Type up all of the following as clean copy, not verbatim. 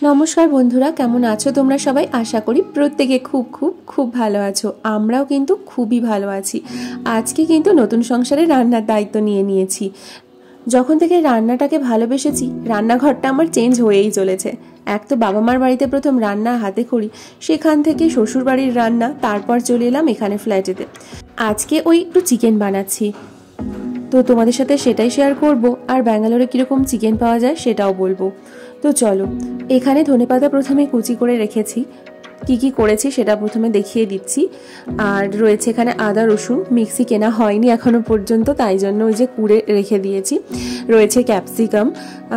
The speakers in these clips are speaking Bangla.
নমস্কার বন্ধুরা, কেমন আছো তোমরা সবাই? আশা করি প্রত্যেকে খুব খুব খুব ভালো আছো। আমরাও কিন্তু খুবই ভালো আছি। আজকে কিন্তু নতুন সংসারে রান্নার দায়িত্ব নিয়ে নিয়েছি। যখন থেকে রান্নাটাকে ভালোবেসেছি, রান্নাঘরটা আমার চেঞ্জ হয়েই চলেছে। এক তো বাবা মার বাড়িতে প্রথম রান্না হাতে করি, সেখান থেকে শ্বশুর বাড়ির রান্না, তারপর চলে এলাম এখানে ফ্ল্যাটেতে। আজকে ওই একটু চিকেন বানাচ্ছি, তো তোমাদের সাথে সেটাই শেয়ার করব। আর ব্যাঙ্গালোরে কীরকম চিকেন পাওয়া যায় সেটাও বলবো। তো চলো, এখানে ধনেপাতা প্রথমে কুচি করে রেখেছি। কি কি করেছি সেটা প্রথমে দেখিয়ে দিচ্ছি। আর রয়েছে এখানে আদা রসুন, মিক্সি কেনা হয়নি এখনো পর্যন্ত, তাই জন্য ওই যে কুড়ে রেখে দিয়েছি। রয়েছে ক্যাপসিকাম,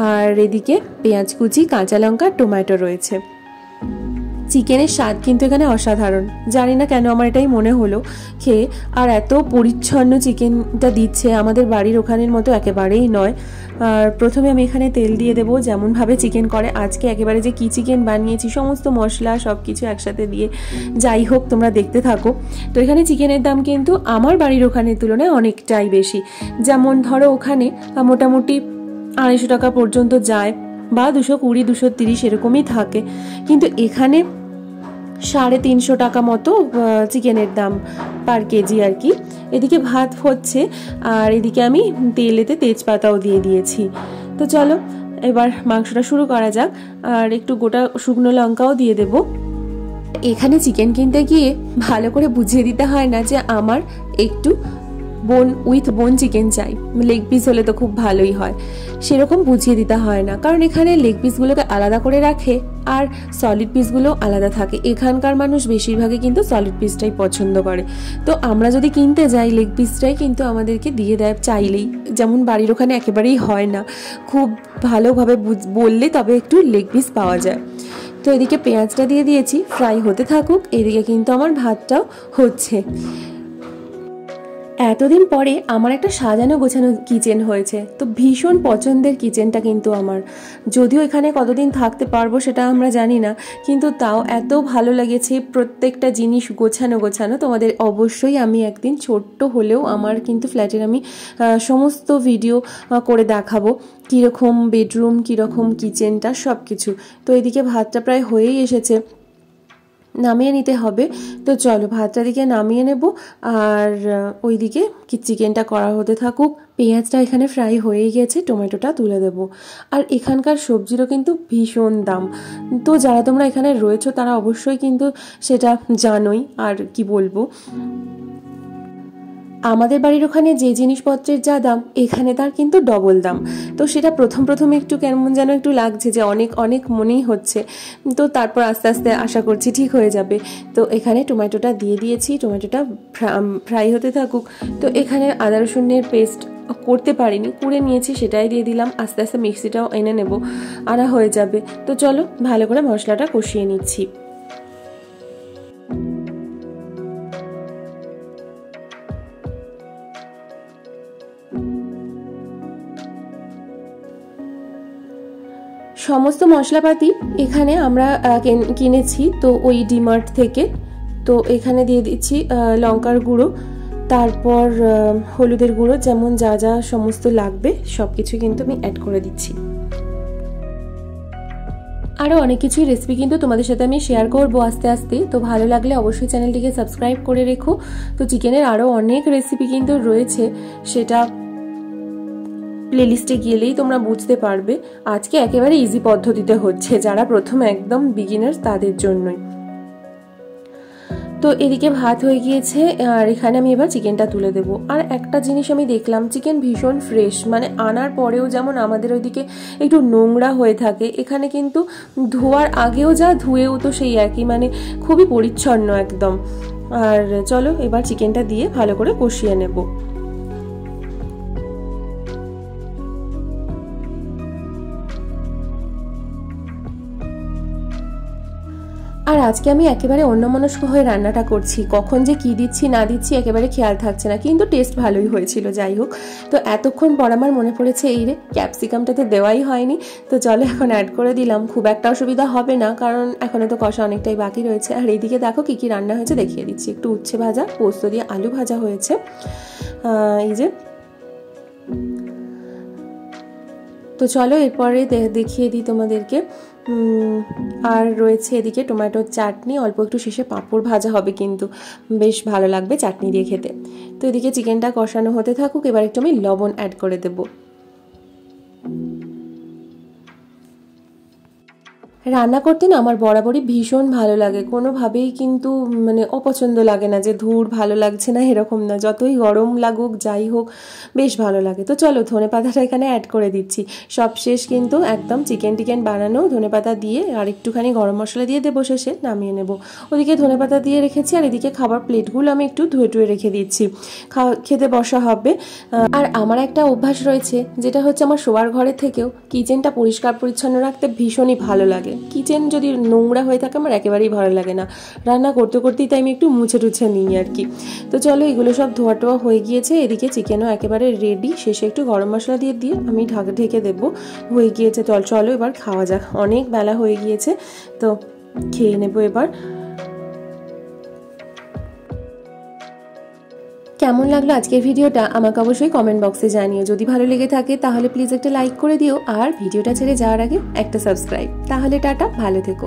আর এদিকে পেঁয়াজ কুচি, কাঁচা লঙ্কা, টমেটো রয়েছে। চিকেনের স্বাদ কিন্তু এখানে অসাধারণ, জানি না কেন আমার এটাই মনে হলো খেয়ে। আর এত পরিচ্ছন্ন চিকেনটা দিচ্ছে, আমাদের বাড়ির ওখানের মতো একেবারেই নয়। আর প্রথমে আমি এখানে তেল দিয়ে দেবো, যেমনভাবে চিকেন করে। আজকে একেবারে যে কি চিকেন বানিয়েছি, সমস্ত মশলা সব কিছু একসাথে দিয়ে, যাই হোক তোমরা দেখতে থাকো। তো এখানে চিকেনের দাম কিন্তু আমার বাড়ির ওখানের তুলনায় অনেকটাই বেশি। যেমন ধরো ওখানে মোটামুটি 250 টাকা পর্যন্ত যায়, বা 220, 230 এরকমই থাকে, কিন্তু এখানে 350 টাকা মতো চিকেনের দাম পার কেজি আর কি। এদিকে ভাত হচ্ছে, আর এদিকে আমি তেলেতে তেজপাতাও দিয়ে দিয়েছি। তো চলো এবার মাংসটা শুরু করা যাক। আর একটু গোটা শুকনো লঙ্কাও দিয়ে দেব। এখানে চিকেন কিনতে গিয়ে ভালো করে বুঝিয়ে দিতে হয় না যে আমার একটু বোন উইথ বোন চিকেন চাই, লেগ পিস হলে তো খুব ভালোই হয়, সেরকম বুঝিয়ে দিতে হয় না। কারণ এখানে লেগ পিসগুলোকে আলাদা করে রাখে, আর সলিড পিসগুলো আলাদা থাকে। এখানকার মানুষ বেশিরভাগই কিন্তু সলিড পিসটাই পছন্দ করে। তো আমরা যদি কিনতে যাই, লেগ পিসটাই কিন্তু আমাদেরকে দিয়ে দেয় চাইলেই, যেমন বাড়ির ওখানে একেবারেই হয় না। খুব ভালোভাবে বললে তবে একটু লেগ পিস পাওয়া যায়। তো এদিকে পেঁয়াজটা দিয়ে দিয়েছি, ফ্রাই হতে থাকুক। এদিকে কিন্তু আমার ভাতটাও হচ্ছে। এতদিন পরে আমার একটা সাজানো গোছানো কিচেন হয়েছে, তো ভীষণ পছন্দের কিচেনটা কিন্তু আমার। যদিও এখানে কতদিন থাকতে পারবো সেটা আমরা জানি না, কিন্তু তাও এত ভালো লেগেছে প্রত্যেকটা জিনিস গোছানো গোছানো। তোমাদের অবশ্যই আমি একদিন ছোট্ট হলেও আমার কিন্তু ফ্ল্যাটের আমি সমস্ত ভিডিও করে দেখাবো, কীরকম বেডরুম, কীরকম কিচেনটা, সব কিছু। তো এদিকে ভাতটা প্রায় হয়েই এসেছে, নামিয়ে নিতে হবে। তো চলো ভাতটা দিকে নামিয়ে নেব, আর ওইদিকে চিকেনটা করা হতে থাকুক। পেঁয়াজটা এখানে ফ্রাই হয়েই গেছে, টমেটোটা তুলে দেব। আর এখানকার সবজিরও কিন্তু ভীষণ দাম। তো যারা তোমরা এখানে রয়েছো তারা অবশ্যই কিন্তু সেটা জানোই। আর কি বলবো, আমাদের বাড়ির ওখানে যে জিনিসপত্রের যা দাম, এখানে তার কিন্তু ডবল দাম। তো সেটা প্রথমে একটু কেমন যেন একটু লাগছে, যে অনেক অনেক মনেই হচ্ছে। তো তারপর আস্তে আস্তে আশা করছি ঠিক হয়ে যাবে। তো এখানে টমেটোটা দিয়ে দিয়েছি, টমেটোটা ফ্রাই হতে থাকুক। তো এখানে আদা রসুনের পেস্ট করতে পারিনি, কুড়ে নিয়েছি, সেটাই দিয়ে দিলাম। আস্তে আস্তে মিক্সিটাও এনে নেব, আনা হয়ে যাবে। তো চলো ভালো করে মশলাটা কষিয়ে নিচ্ছি। সমস্ত মশলাপাতি এখানে আমরা কিনেছি, তো ওই ডিমার্ট থেকে। তো এখানে দিয়ে দিচ্ছি লঙ্কার গুঁড়ো, তারপর হলুদের গুঁড়ো, যেমন যা যা সমস্ত লাগবে সব কিছু কিন্তু আমি অ্যাড করে দিচ্ছি। আরও অনেক কিছুই রেসিপি কিন্তু তোমাদের সাথে আমি শেয়ার করবো আস্তে আস্তে। তো ভালো লাগলে অবশ্যই চ্যানেলটিকে সাবস্ক্রাইব করে রেখো। তো চিকেনের আরও অনেক রেসিপি কিন্তু রয়েছে, সেটা প্লেলিস্টে গেলেই তোমরা বুঝতে পারবে। আজকে একেবারে ইজি পদ্ধতিতে হচ্ছে, যারা প্রথম একদম বিগিনার্স তাদের জন্যই। তো এদিকে ভাত হয়ে গিয়েছে, আর এখানে আমি এবার চিকেনটা তুলে দেব। আর একটা জিনিস আমি দেখলাম, চিকেন ভীষণ ফ্রেশ, মানে আনার পরেও যেমন আমাদের ওইদিকে একটু নোংরা হয়ে থাকে, এখানে কিন্তু ধোয়ার আগেও যা, ধুয়েও তো সেই একই, মানে খুবই পরিচ্ছন্ন একদম। আর চলো এবার চিকেনটা দিয়ে ভালো করে কষিয়ে নেব। আর আজকে আমি একেবারে অন্যমনস্ক হয়ে রান্নাটা করছি, কখন যে কি দিচ্ছি না দিচ্ছি একেবারে খেয়াল থাকছে না, কিন্তু টেস্ট ভালোই হয়েছিল। যাই হোক, তো এতক্ষণ পর আমার মনে পড়েছে এই রে ক্যাপসিকামটা তো দেওয়াই হয়নি। তো চলো এখন অ্যাড করে দিলাম, খুব একটা অসুবিধা হবে না, কারণ এখনও তো কষা অনেকটাই বাকি রয়েছে। আর এইদিকে দেখো কী কী রান্না হয়েছে দেখিয়ে দিচ্ছি। একটু উচ্ছে ভাজা, পোস্ত দিয়ে আলু ভাজা হয়েছে, এই যে। তো চলো এরপরে দেখিয়ে দিই তোমাদেরকে। আর রয়েছে এদিকে টমেটোর চাটনি, অল্প একটু শেষে পাঁপড় ভাজা হবে, কিন্তু বেশ ভালো লাগবে চাটনি দিয়ে খেতে। তো এদিকে চিকেনটা কষানো হতে থাকুক, এবার একটু আমি লবণ অ্যাড করে দেবো। রান্না করতে না আমার বরাবরই ভীষণ ভালো লাগে, কোনোভাবেই কিন্তু মানে অপছন্দ লাগে না যে ধুর ভালো লাগছে না, এরকম না। যতই গরম লাগুক যাই হোক বেশ ভালো লাগে। তো চলো ধনেপাতাটা এখানে অ্যাড করে দিচ্ছি সবশেষ, কিন্তু একদম চিকেন বানানো ধনেপাতা দিয়ে আর একটুখানি গরম মশলা দিয়ে দেবো, শেষে নামিয়ে নেব। ওদিকে ধনেপাতা দিয়ে রেখেছি, আর এদিকে খাবার প্লেটগুলো আমি একটু ধুয়ে রেখে দিচ্ছি, খেতে বসা হবে। আর আমার একটা অভ্যাস রয়েছে, যেটা হচ্ছে আমার শোয়ার ঘরের থেকেও কিচেনটা পরিষ্কার পরিচ্ছন্ন রাখতে ভীষণই ভালো লাগে। কিচেন যদি নোংরা হয়ে থাকে আমার একেবারেই ভালো লাগে না, রান্না করতেই তাই আমি একটু মুছে টুছে নিই আর কি। তো চলো এগুলো সব ধোয়া টোয়া হয়ে গিয়েছে, এদিকে চিকেনও একেবারে রেডি, শেষে একটু গরম মশলা দিয়ে আমি ঢেকে দেবো, হয়ে গিয়েছে। চলো এবার খাওয়া যাক, অনেক বেলা হয়ে গিয়েছে, তো খেয়ে নেবো এবার। কেমন লাগলো আজকের ভিডিওটা আমাকে অবশ্যই কমেন্ট বক্সে জানিও। যদি ভালো লেগে থাকে তাহলে প্লিজ একটা লাইক করে দিও, আর ভিডিওটা ছেড়ে যাওয়ার আগে একটা সাবস্ক্রাইব। তাহলে টাটা, ভালো থেকো।